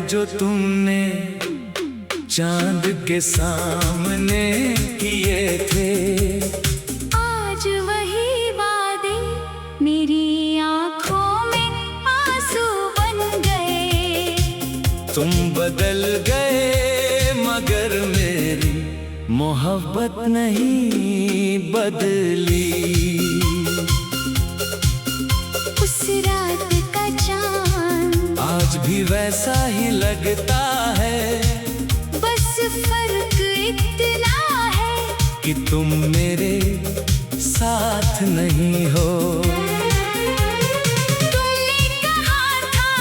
जो तुमने चांद के सामने किए थे, आज वही वादे मेरी आंखों में आंसू बन गए। तुम बदल गए मगर मेरी मोहब्बत नहीं बदली। उस रात का चांद आज भी वैसा ही लगता है, बस फर्क इतना है कि तुम मेरे साथ नहीं हो। तुमने कहा था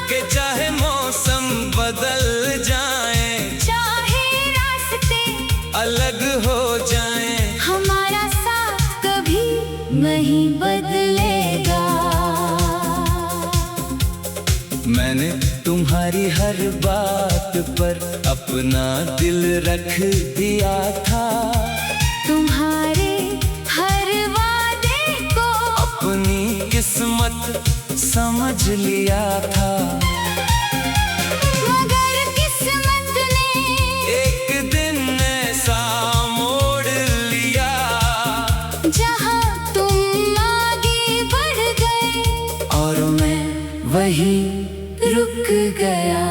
कि चाहे मौसम बदल जाए, चाहे रास्ते अलग हो जाए, हमारा साथ कभी नहीं बदलेगा। मैंने तुम्हारी हर बात पर अपना दिल रख दिया था, तुम्हारे हर वादे को अपनी किस्मत समझ लिया था। मगर किस्मत ने एक दिन ऐसा मोड़ लिया, जहाँ तुम आगे बढ़ गए और मैं वही रुक गया।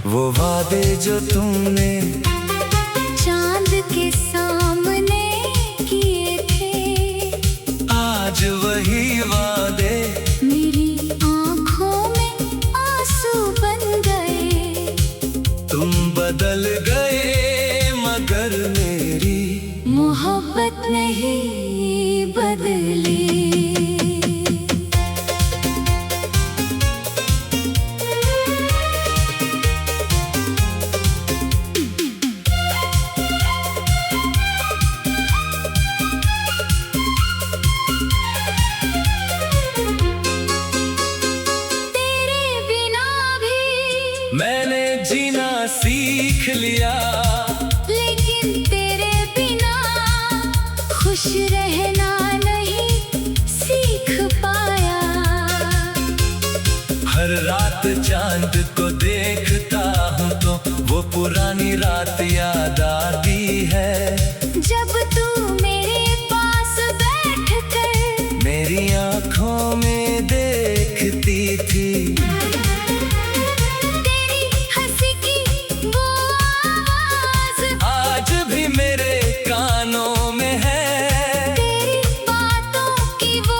वो वादे जो तुमने चांद के सामने किए थे, आज वही वादे मेरी आंखों में आंसू बन गए। तुम बदल गए मगर मेरी मोहब्बत नहीं बदली। मैंने जीना सीख लिया, लेकिन तेरे बिना खुश रहना नहीं सीख पाया। हर रात चांद को देखता हूँ तो वो पुरानी रात याद आती है, जब तू मेरे पास बैठकर मेरी आंखों में देखती थी। आज भी मेरे कानों में है, तेरी बातों की वो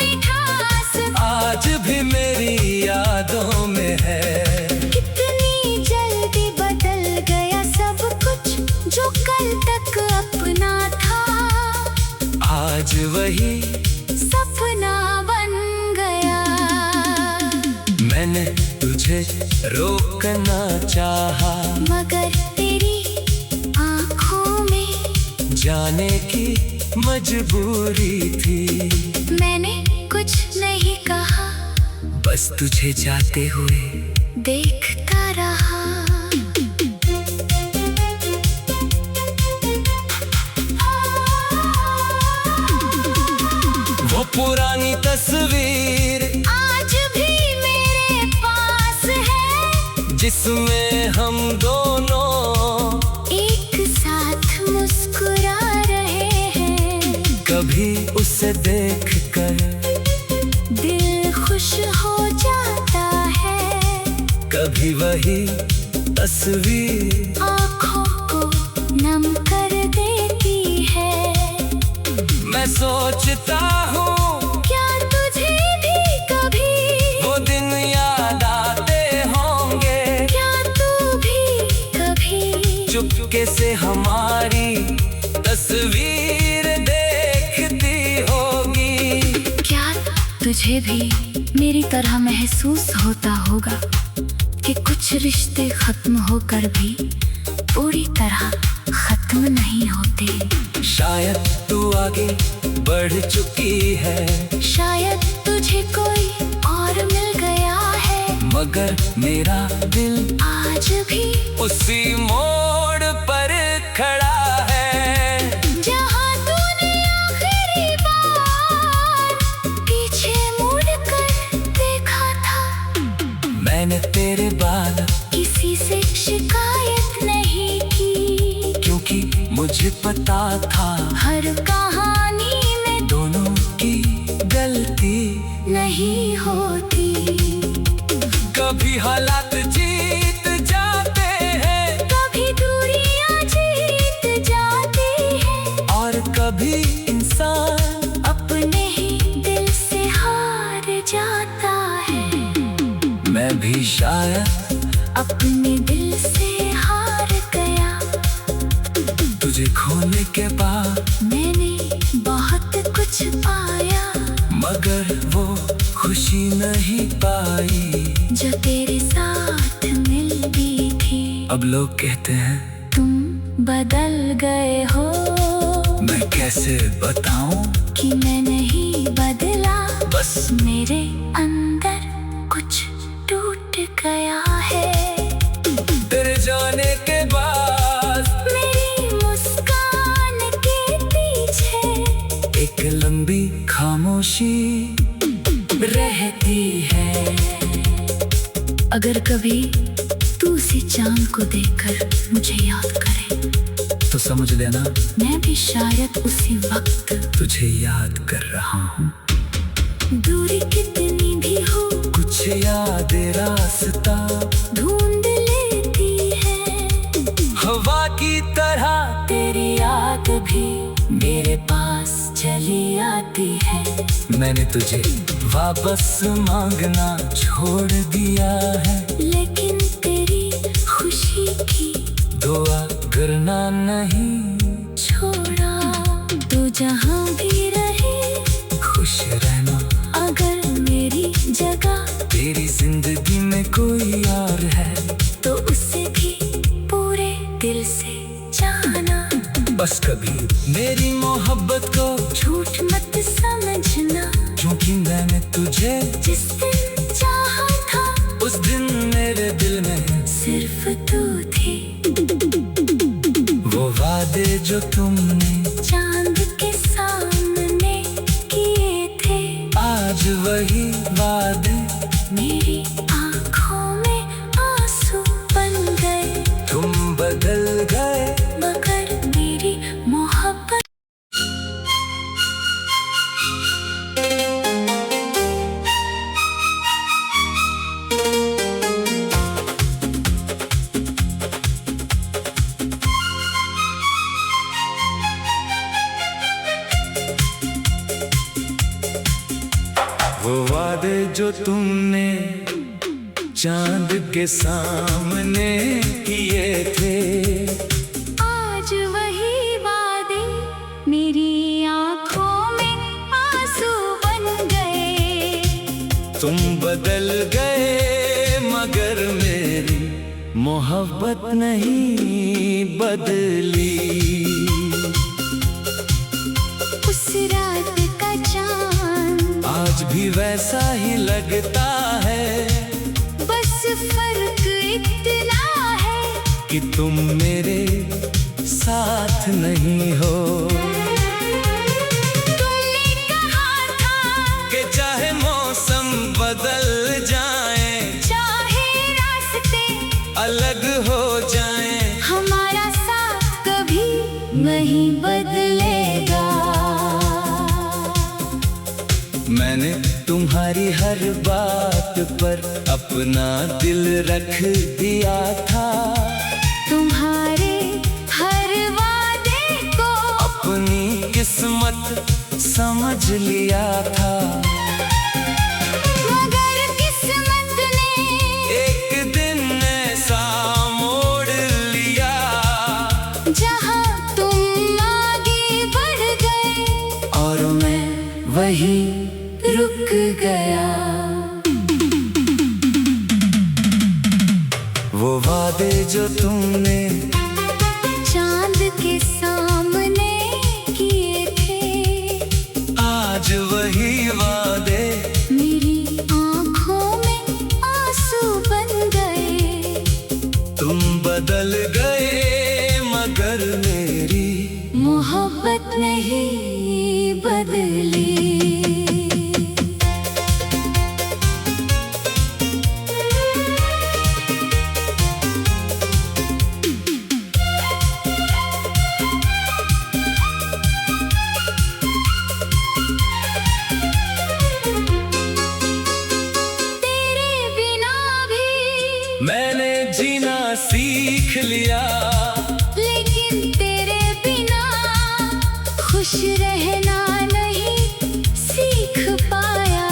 मिठास आज भी मेरी यादों में है। कितनी जल्दी बदल गया सब कुछ जो कल तक अपना था, आज वही सपना बन गया। मैंने तुझे रोकना चाहा, मगर तेरी आंखों में जाने की मजबूरी थी। मैंने कुछ नहीं कहा, बस तुझे जाते हुए देखता रहा। वो पुरानी तस्वीर आज भी मेरे पास है, जिसमें हम दोनों एक साथ मुस्कुरा रहे हैं। कभी उसे देखकर दिल खुश हो जाता है, कभी वही तस्वीर आँखों को नम कर देती है। मैं सोचता हूँ क्या तुझे भी कभी वो दिन याद आते होंगे, क्या तू भी कभी चुपके से हमारी तस्वीर देखती होगी। क्या तुझे भी मेरी तरह महसूस होता होगा कि कुछ रिश्ते खत्म होकर भी पूरी तरह खत्म नहीं होते। शायद तू आगे बढ़ चुकी है, शायद तुझे कोई और मिल गया है, मगर मेरा दिल आज भी उसी मोड़ पर खड़ा है, जहाँ तूने आखिरी बार पीछे मुड़कर देखा पता था हर कहानी में दोनों की गलती नहीं होती। कभी हालात जीत जाते हैं, कभी दूरियां जीत जाती है, और कभी इंसान अपने ही दिल से हार जाता है। मैं भी शायद अपने दिल से हार गया। तुझे खोने के बाद मैंने बहुत कुछ पाया, मगर वो खुशी नहीं पाई जो तेरे साथ मिलती थी। अब लोग कहते हैं तुम बदल गए हो, मैं कैसे बताऊं कि मैं नहीं बदला, बस मेरे अंदर कुछ टूट गया है। तेरे जाने के बाद मेरी मुस्कान के पीछे एक लंबी खामोशी रहती है। अगर कभी तू उसी चांद को देखकर मुझे याद करे, तो समझ लेना मैं भी शायद उसी वक्त तुझे याद कर रहा हूँ। दूरी कितनी भी हो, कुछ याद रास्ता ढूंढ लेती है। हवा की तरह तेरी याद भी मेरे पास चली आती है। मैंने तुझे वापस मांगना छोड़ दिया है, लेकिन तेरी खुशी की दुआ करना नहीं छोड़ा। तू जहाँ भी रहे खुश रहना। अगर मेरी जगह तेरी जिंदगी में कोई और है तो उसे भी पूरे दिल से जाना। बस कभी मेरी मोहब्बत को झूठ मत समझना, क्योंकि मैंने तुझे जिस दिन चाहा था उस दिन मेरे दिल में सिर्फ तू थी। वो वादे जो तुमने चांद के सामने किए थे, आज वही वादे मेरी आँखों में आंसू बन गए। तुम बदल गए मगर मेरी मोहब्बत वो वादे जो तुमने चांद के सामने किए थे, आज वही वादे मेरी आँखों में आंसू बन गए। तुम बदल गए मगर मेरी मोहब्बत नहीं बदली। उस रात का चांद आज भी वैसा ही लगता है, बस फर्क इतना है कि तुम मेरे साथ नहीं हो। तुमने कहा था कि चाहे मौसम बदल जाए, चाहे रास्ते अलग हो जाए, हमारा साथ कभी नहीं बदलेगा। मैंने तुम्हारी हर बात पर अपना दिल रख दिया था, तुम्हारे हर वादे को अपनी किस्मत समझ लिया था। मगर किस्मत ने एक दिन ऐसा मोड़ लिया, जहाँ तुम आगे बढ़ गए और मैं वहीं रुक गया। वो वादे जो तुमने चांद के सामने किए थे, आज वही वादे मेरी आँखों में आंसू बन गए। तुम बदल गए मगर मेरी मोहब्बत नहीं बदली। सीख लिया, लेकिन तेरे बिना खुश रहना नहीं सीख पाया।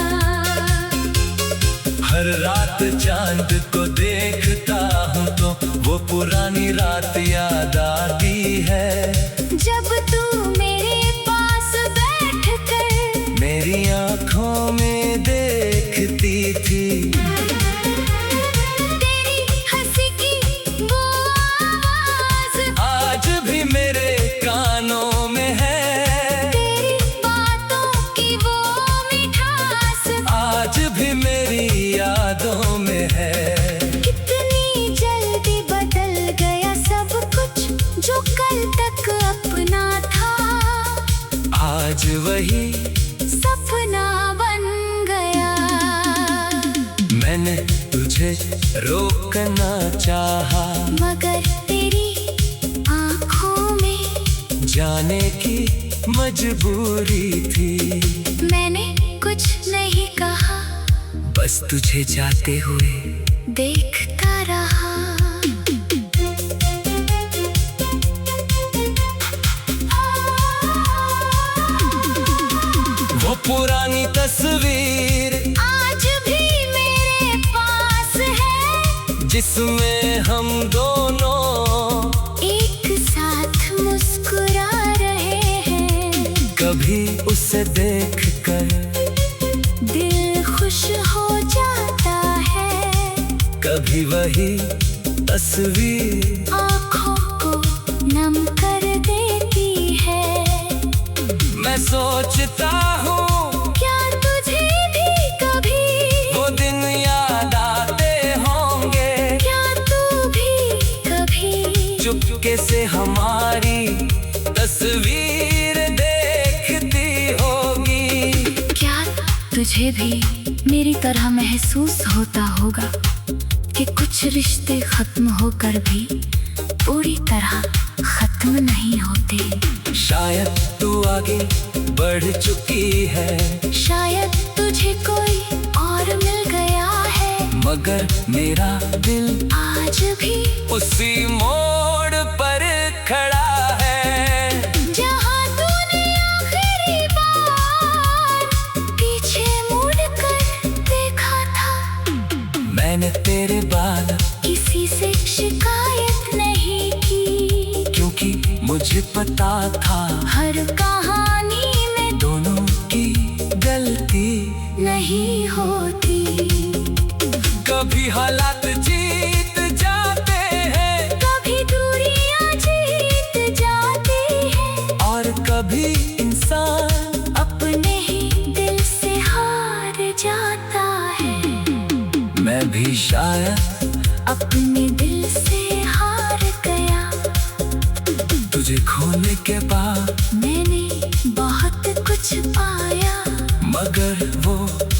हर रात चांद को देखता हूँ तो वो पुरानी रात याद आती है। जब तू मेरे पास बैठ कर मेरी आँखों में देखती थी, तेरी हंसी की वो आवाज आज भी मेरे कानों में है। तेरी बातों की वो मिठास आज भी मेरी यादों में है। कितनी जल्दी बदल गया सब कुछ जो कल तक अपना था, आज वही सपना बन गया। मैंने तुझे रोकना चाहा, मगर तेरी आँखों में जाने की मजबूरी थी। मैंने कुछ नहीं कहा, बस तुझे जाते हुए देखता रहा। वो पुरानी तस्वीर आज भी मेरे पास है, जिसमें हम दोनों एक साथ मुस्कुरा रहे हैं। कभी उसे देखकर दिल खुश हो जाता है, कभी वही तस्वीर आँखों को नम कर देती है। मैं सोचता हूँ क्या तुझे भी कभी वो दिन याद आते होंगे, क्या तू भी कभी चुपके से हमारी तस्वीर देखती होगी। क्या तुझे भी मेरी तरह महसूस होता होगा कि कुछ रिश्ते खत्म होकर भी पूरी तरह खत्म नहीं होते। शायद तू आगे बढ़ चुकी है, शायद तुझे कोई और मिल गया है, मगर मेरा दिल आज भी उसी मोड़ पर खड़ा है। जहाँ तूने आखिरी बार पीछे मुड़ कर देखा था। मैंने तेरे बाद किसी से शिकायत नहीं की, क्योंकि मुझे पता था हर कहानी में दोनों की गलती नहीं होती। कभी हालात जीत जाते हैं, कभी दूरियां जीत जाती हैं, और कभी इंसान अपने ही दिल से हार जाता है। मैं भी शायद अपने दिल से हार गया। तुझे खोने के बाद मैंने बहुत कुछ पाया, मगर वो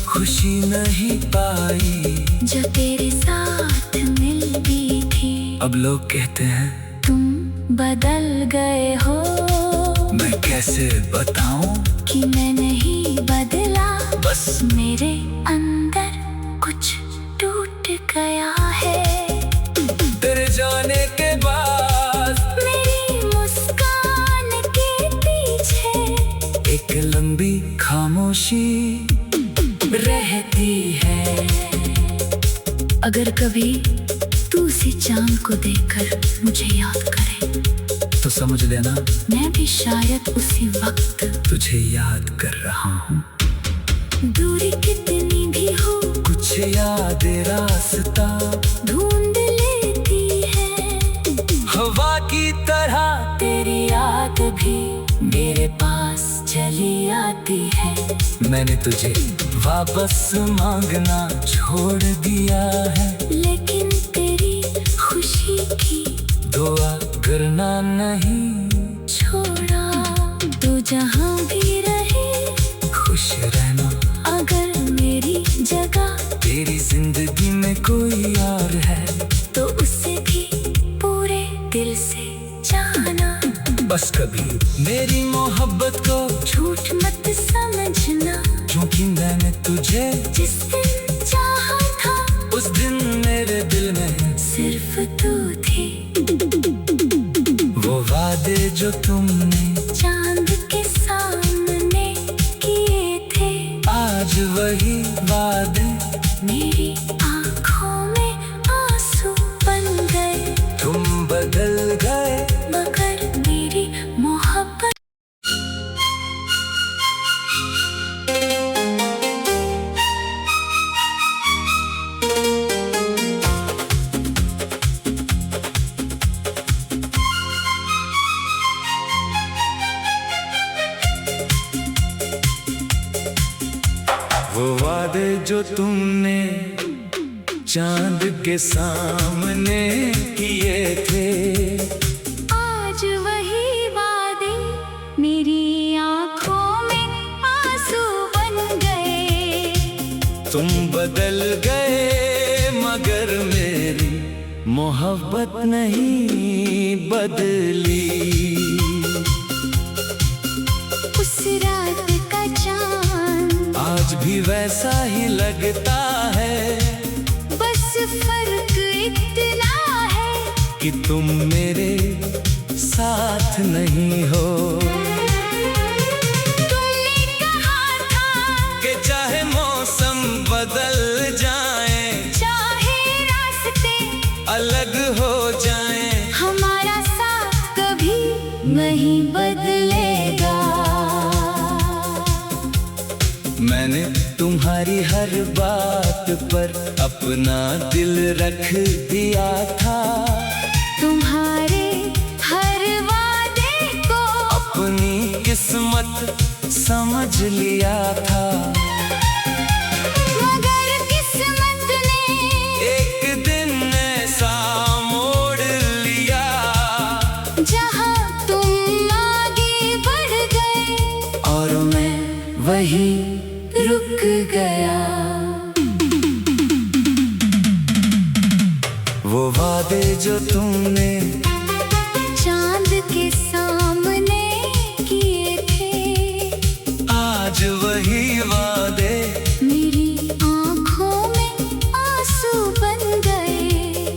खुशी नहीं पाई जो तेरे साथ मिलती थी। अब लोग कहते हैं तुम बदल गए हो, मैं कैसे बताऊं, कि मैं नहीं बदला, बस मेरे अंदर कुछ टूट गया है। तेरे जाने के बाद मेरी मुस्कान के पीछे एक लंबी खामोशी रहती है। अगर कभी तू उसी चांद को देखकर मुझे याद करे, तो समझ लेना मैं भी शायद उसी वक्त तुझे याद कर रहा हूँ। दूरी कितनी भी हो कुछ याद रास्ता ढूंढ लेती है। हवा की तरह तेरी याद भी मेरे पास चली आती है। मैंने तुझे वापस मांगना छोड़ दिया है, लेकिन तेरी खुशी की दुआ करना नहीं छोड़ा। तो जहाँ भी रहे खुश रहना, अगर मेरी जगह तेरी जिंदगी में कोई और है तो उसे भी पूरे दिल से जाना। बस कभी मेरी मोहब्बत को झूठ मत समझना, क्योंकि मैंने तुझे जिस दिन चाहा था उस दिन मेरे दिल में सिर्फ तू थी। जो तुमने चांद के सामने किए थे, आज वही वादे मेरी आंखों में आंसू बन गए। तुम बदल गए मगर मेरी मोहब्बत नहीं बदली। उस रात का चांद आज भी वैसा ही लगता है, बस फर्क इतना है कि तुम मेरे साथ नहीं हो। तुमने कहा था कि चाहे मौसम बदल जाए, चाहे रास्ते अलग हो जाए, हमारा साथ कभी नहीं बदलेगा। मैंने तुम्हारी हर बात पर अपना दिल रख दिया था, तुम्हारे हर वादे को अपनी किस्मत समझ लिया था। मगर किस्मत ने एक दिन ऐसा मोड़ लिया, जहां तुम आगे बढ़ गए और मैं वही रुक गया। वो वादे जो तुमने चांद के सामने किए थे, आज वही वादे मेरी आंखों में आंसू बन गए।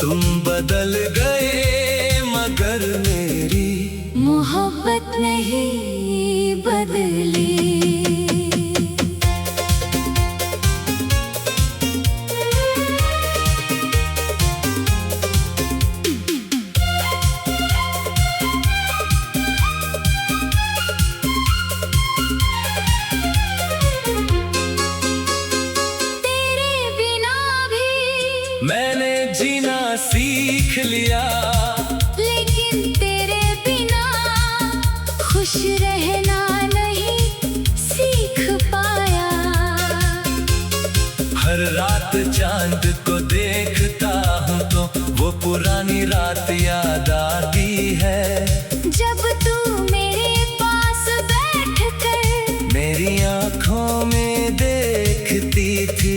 तुम बदल गए मगर मेरी मोहब्बत नहीं बदली। मैंने जीना सीख लिया, लेकिन तेरे बिना खुश रहना नहीं सीख पाया। हर रात चांद को देखता हूँ तो वो पुरानी रात याद आती है। जब तू मेरे पास बैठ कर मेरी आंखों में देखती थी,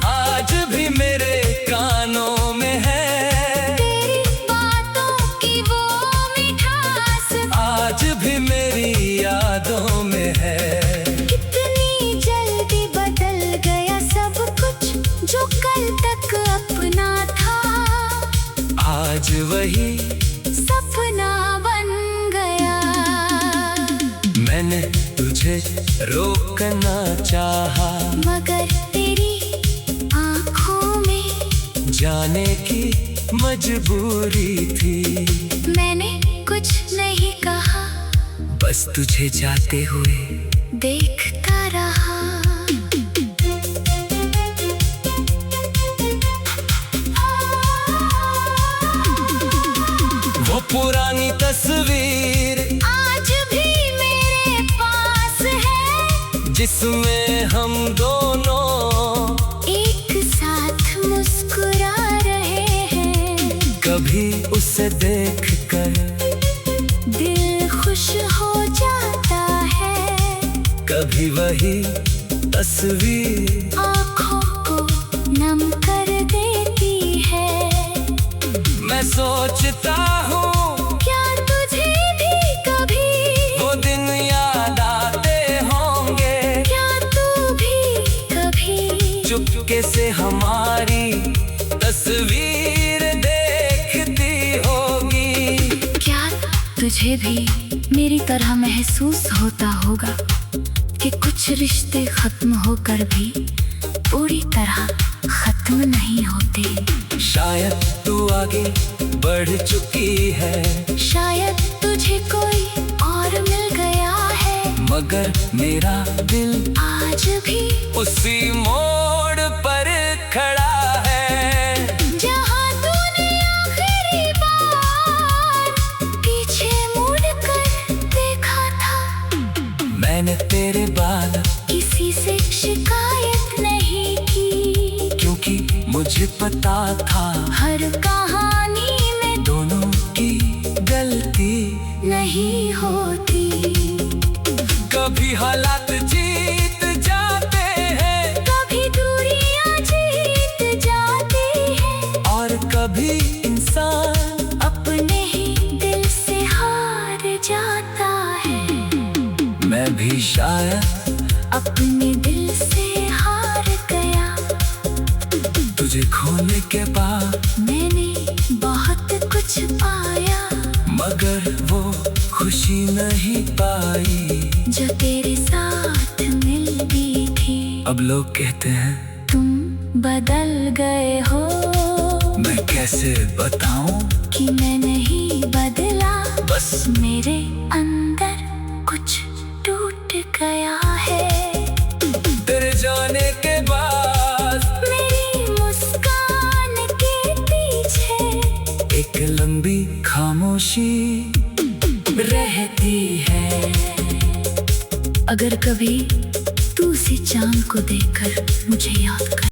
आज भी मेरे कानों में है। तेरी बातों की वो मिठास आज भी मेरी यादों में है। कितनी जल्दी बदल गया सब कुछ जो कल तक अपना था, आज वही सपना बन गया। मैंने तुझे रोकना चाहा, मगर तेरी आंखों में जाने की मजबूरी थी। मैंने कुछ नहीं कहा, बस तुझे जाते हुए देखता रहा। वो पुरानी तस्वीर आज भी मेरे पास है, जिसमें हम दोनों एक साथ मुस्कुरा रहे हैं। कभी उसे देखकर दिल खुश हो जाता है, कभी वही तस्वीर आँखों को नम कर देती है। मैं सोचता हूँ क्या तुझे भी कभी वो दिन याद आते होंगे, क्या तू भी कभी चुपके से हमारी तस्वीर देखती होगी। क्या तुझे भी मेरी तरह महसूस होता होगा कि कुछ रिश्ते खत्म होकर भी पूरी तरह खत्म नहीं होते। शायद तू आगे बढ़ चुकी है, शायद तुझे कोई और मिल गया है, मगर मेरा दिल आज भी उसी मोड़ पर खड़ा है, जहाँ तूने आखिरी बार पीछे मुड़ कर देखा पता था हर कहानी में दोनों की गलती नहीं होती। कभी हालात जीत जाते हैं, कभी दूरियां जीत जाती है, और कभी इंसान अपने ही दिल से हार जाता है। मैं भी शायद अपने दिल से हार गया। तुझे खोने के बाद मैंने बहुत कुछ पाया, मगर वो खुशी नहीं पाई जो तेरे साथ मिल गई थी। अब लोग कहते हैं तुम बदल गए हो, मैं कैसे बताऊं, कि मैं नहीं बदला, बस मेरे अंदर कुछ टूट गया है। तेरे जाने के बाद मेरी मुस्कान के पीछे एक लंबी खामोशी रहती है। अगर कभी तू उसी चांद को देखकर मुझे याद कर